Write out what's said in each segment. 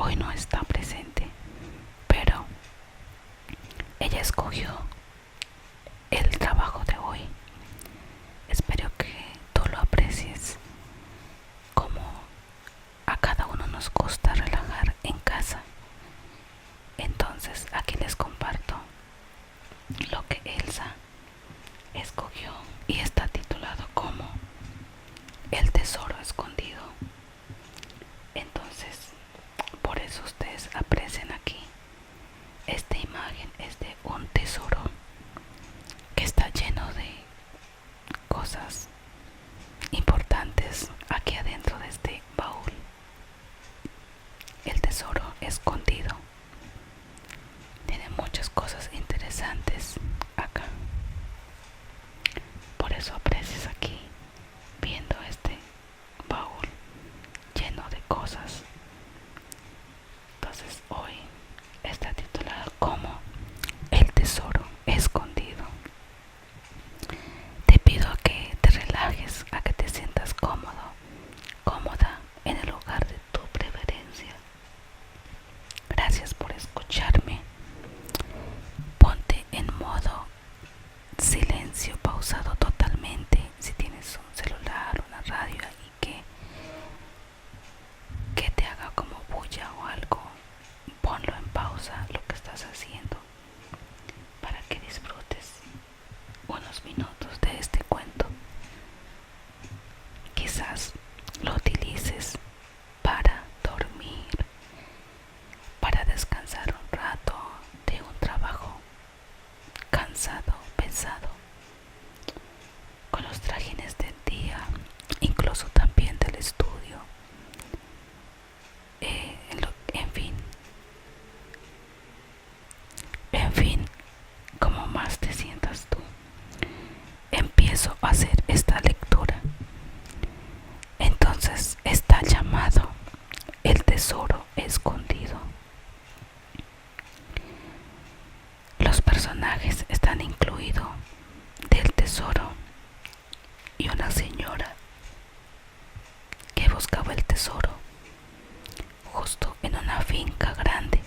hoy no está presente, pero ella escogió el trabajo de hoy. Espero que tú lo aprecies, como a cada uno nos gusta relajar en casa. Entonces aquí les comparto lo que Elsa escogió y está titulado como El tesoro escondido. Entonces, por eso ustedes aprecian aquí. Esta imagen es de un tesoro que está lleno de cosas importantes aquí adentro de este baúl. El tesoro escondido tiene muchas cosas interesantes acá. Por eso aprecias aquí viendo este baúl lleno de cosas. Entonces hoy está titulado como El tesoro escondido. Te pido a que te relajes, a que te sientas cómodo, cómoda en el lugar de tu preferencia. Gracias por escucharme. Ponte en modo silencio, pausado totalmente. Si tienes un celular, una radio ahí que te haga como bulla o algo, ponlo en pausa lo que estás haciendo para que disfrutes unos minutos de este cuento. Quizás lo utilices para dormir, para descansar un rato de un trabajo cansado, pesado, con los trajines del día, incluso también del estudio. En fin, como más te sientas tú. Empiezo a hacer esta lectura. Entonces está llamado El tesoro escondido. Los personajes están incluidos del tesoro y una señora que buscaba el tesoro justo en una finca grande.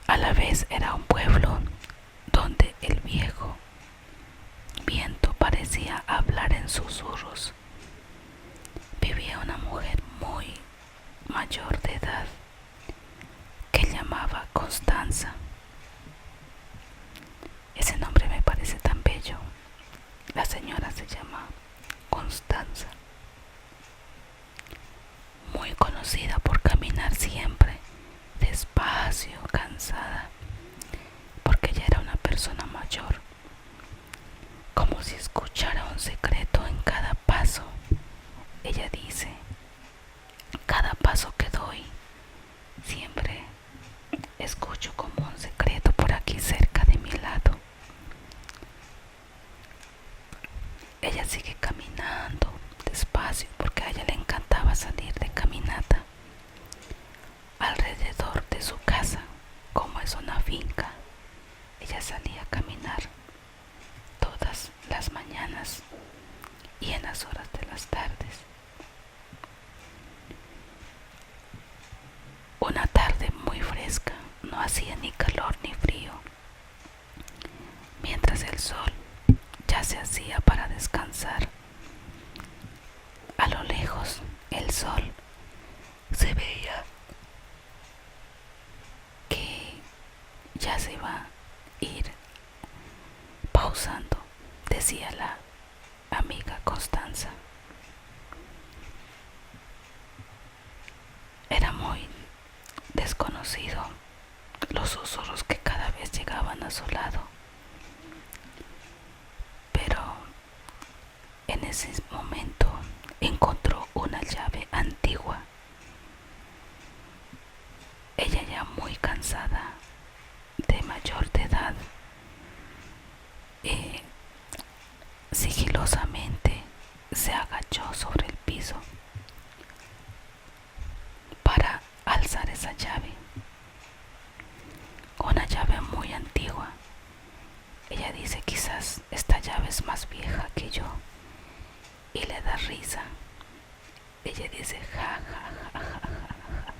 A la vez era un pueblo donde el viejo viento parecía hablar en susurros. Vivía una mujer muy mayor de edad que llamaba Constanza. Ese nombre me parece tan bello. La señora se llama Constanza, muy conocida por caminar siempre despacio, cansada, porque ella era una persona mayor, como si escuchara un secreto en cada paso. Ella dice: cada paso que doy, siempre escucho como un secreto por aquí cerca de mi lado. Ella sigue caminando despacio porque a ella le encantaba salir de caminata alrededor de su casa. Como es una finca, ella salía a caminar todas las mañanas y en las horas de las tardes. Una tarde muy fresca, no hacía ni calor ni frío, mientras el sol ya se hacía para descansar. A lo lejos el sol se veía que ya se va a ir pausando, decía la amiga Constanza. Era muy desconocido los susurros que cada vez llegaban a su lado, pero en ese momento encontró una llave antigua. Ella, ya muy cansada, de mayor de edad, sigilosamente se agachó sobre el piso para alzar esa llave. Una llave muy antigua. Ella dice: quizás esta llave es más vieja que yo. Y le da risa. Ella dice: ja, ja, ja, ja, ja.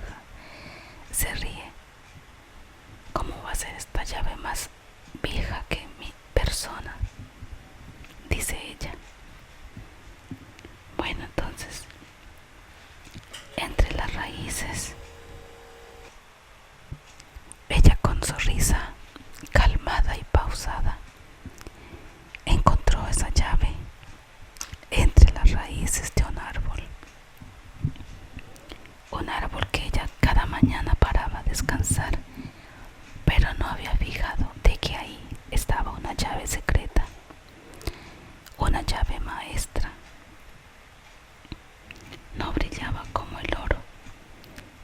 raíces. Ella, con sonrisa calmada y pausada, encontró esa llave entre las raíces de un árbol que ella cada mañana paraba a descansar, pero no había fijado de que ahí estaba una llave secreta, una llave maestra. No brillaba como el oro,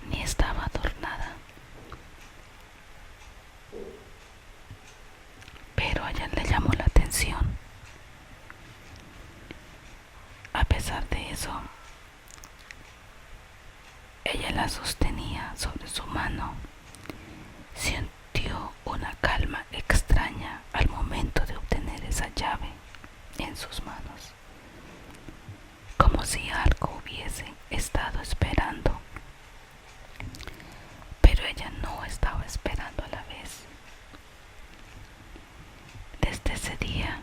ni estaba adornada, pero a ella le llamó la atención. A pesar de eso, ella la sostenía sobre su mano. Sintió una calma extraña al momento de obtener esa llave en sus manos, como si algo hubiese estado esperando, pero ella no estaba esperando a la vez. Desde ese día,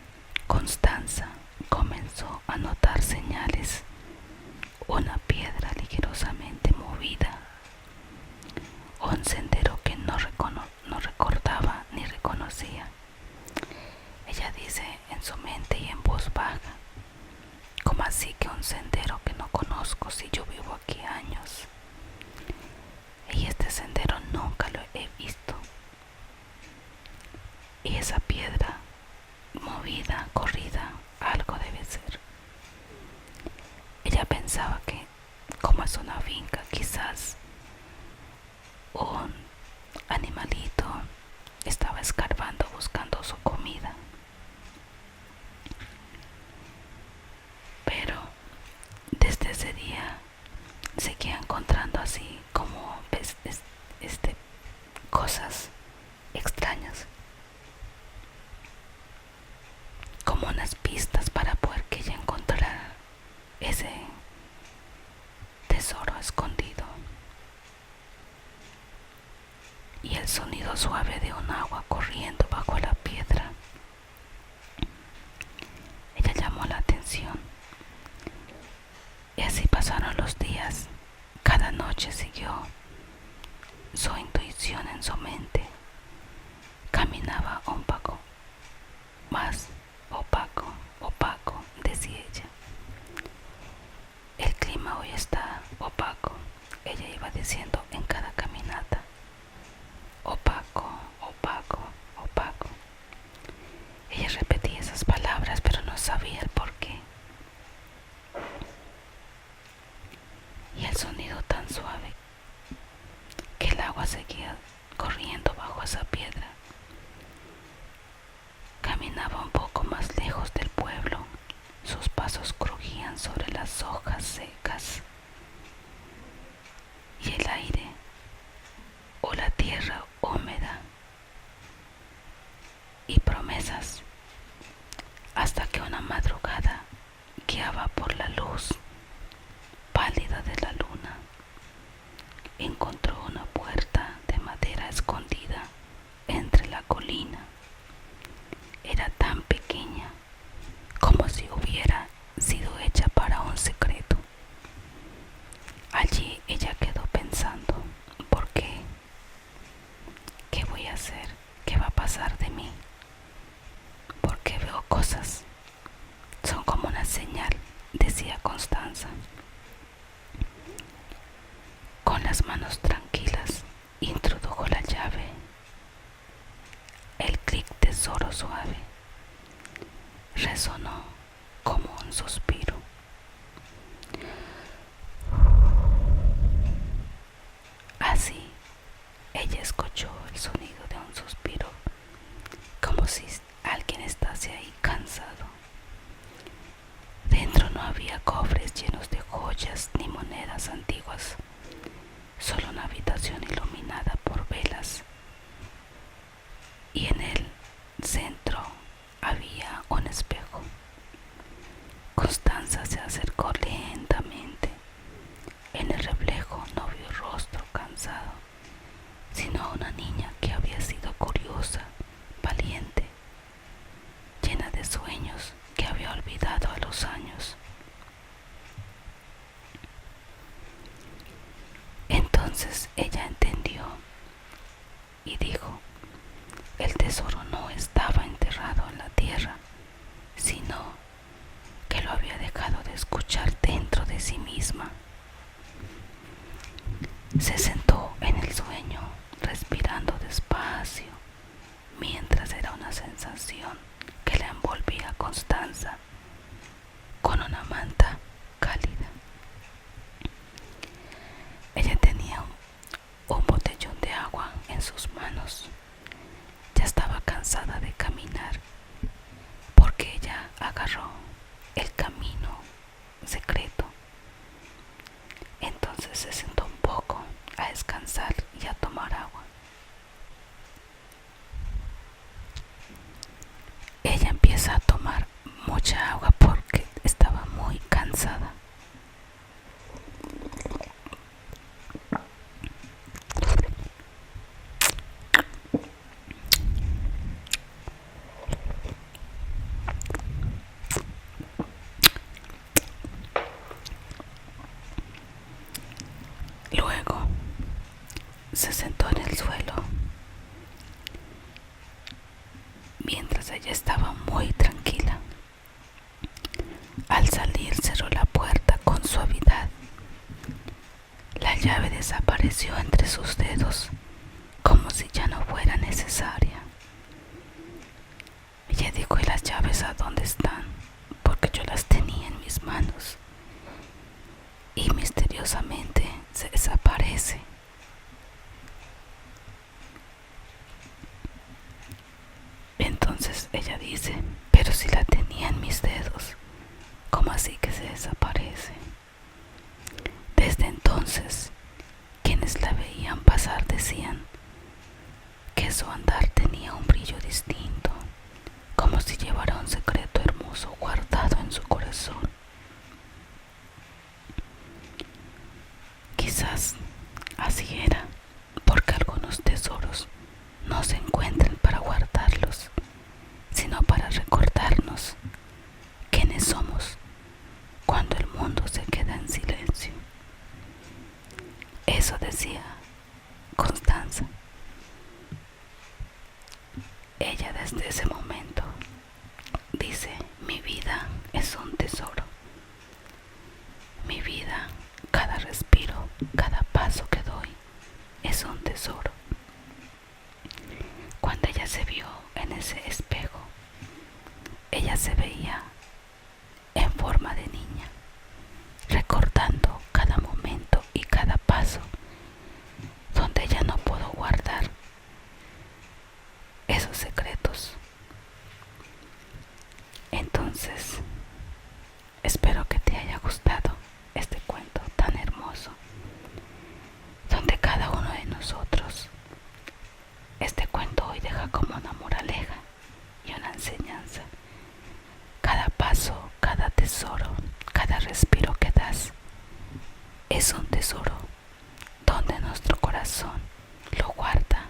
Constanza comenzó a notar señales: una piedra ligerosamente movida, un sendero que no recordaba ni reconocía. Ella dice en su mente y en voz baja: ¿cómo así que un sendero que no conozco si yo vivo aquí años? Y este sendero nunca lo he visto. Y esa piedra movida, corrida, algo debe ser. Ella pensaba que, como es una finca, quizás un animalito estaba escarbando buscando su comida. Pero desde ese día seguía encontrando así como cosas extrañas, como unas pistas para poder que ella encontrara ese tesoro escondido. Y el sonido suave de un agua corriendo bajo la piedra, ella llamó la atención. Y así pasaron los días. Cada noche siguió su intuición en su mente. Caminaba un poco más, opaco, opaco, decía ella. El clima hoy está opaco, ella iba diciendo en cada caminata. Opaco, opaco, opaco. Ella repetía esas palabras, pero no sabía el por qué. Y el sonido tan suave que el agua seguía corriendo bajo esa piedra. Caminaba un poco más lejos del pueblo. Sus pasos crujían sobre las hojas secas. Y el aire o la tierra húmeda. Y promesas. Hasta que una madrugada, guiada por la luz pálida de la luna, encontró una puerta de madera escondida entre la colina. Era tan pequeña como si hubiera sido hecha para un secreto. Allí ella quedó pensando: ¿por qué? ¿Qué voy a hacer? ¿Qué va a pasar de mí? Porque veo cosas. Son como una señal, decía Constanza. Con las manos tranquilas, introdujo la llave. El clic de tesoro suave resonó como un suspiro. Así, ella escuchó el sonido de un suspiro, como si alguien estase ahí cansado. Dentro no había cofres llenos de joyas ni monedas antiguas, solo una habitación iluminada por velas. Y en el centro había un espejo. Constanza se acercó lentamente. En el reflejo no vio rostro cansado, sino una niña que había sido curiosa, valiente, llena de sueños que había olvidado a los años. Entonces ella entendió y dijo: el tesoro no estaba enterrado en la tierra, sino que lo había dejado de escuchar dentro de sí misma. Se sentó en el sueño, respirando despacio, mientras era una sensación que la envolvía a Constanza con una manta cálida. Ella tenía un botellón de agua en sus manos. Ya estaba cansada de caminar, porque ella agarró el camino secreto. Entonces se sentó un poco a descansar y a tomar agua. Ella empieza a tomar mucha agua porque estaba muy cansada. Luego se sentó en el suelo mientras ella estaba muy tranquila. Al salir cerró la puerta con suavidad. La llave desapareció entre sus dedos como si ya no fuera necesaria. Ella dijo: ¿y las llaves a dónde están? Porque yo las tenía en mis manos. Y misteriosamente se desaparece. Entonces ella dice: pero si la tenía en mis dedos, ¿cómo así que se desaparece? Desde entonces, quienes la veían pasar decían que su andar tenía un brillo distinto, como si llevara un secreto hermoso guardado en su corazón. Quizás así era, porque algunos tesoros no se encuentran para guardarlos, sino para recordarnos quiénes somos cuando el mundo se queda en silencio. Eso decía Constanza. Ella desde ese momento dice: mi vida es un tesoro. Mi vida, cada respiro, cada paso que doy, es un tesoro. Cuando ella se vio en ese espejo, ella se veía en forma de niña, recordando cada momento y cada paso donde ella no pudo guardar esos secretos. Entonces, espero que te haya gustado este cuento tan hermoso, donde cada uno de nosotros, este cuento hoy deja como una moraleja y una enseñanza. Cada paso, cada tesoro, cada respiro que das es un tesoro donde nuestro corazón lo guarda,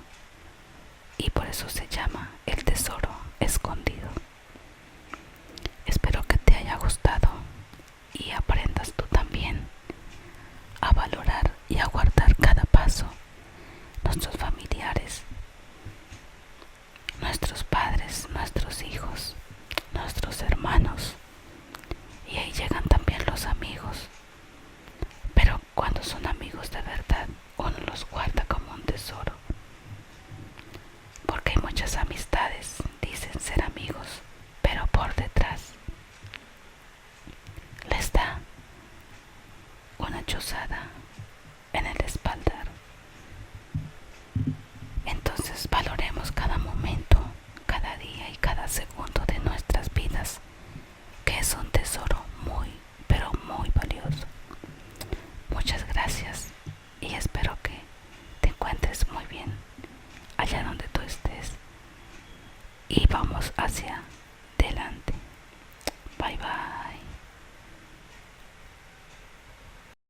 y por eso se llama el tesoro escondido. Espero que te haya gustado y aprendas tú también a valorar y a guardar cada paso. Nuestros familiares, nuestros padres, nuestros hijos, nuestros hermanos, y ahí llegan también los amigos. Pero cuando son amigos de verdad, uno los guarda como un tesoro, porque hay muchas amistades, dicen ser amigos, pero por detrás les da una chuzada en el espaldar. Entonces valoremos cada momento, cada día y cada segundo de nuestras vidas, que es un tesoro muy, pero muy valioso. Muchas gracias y espero que te encuentres muy bien allá donde tú estés, y vamos hacia adelante. Bye bye.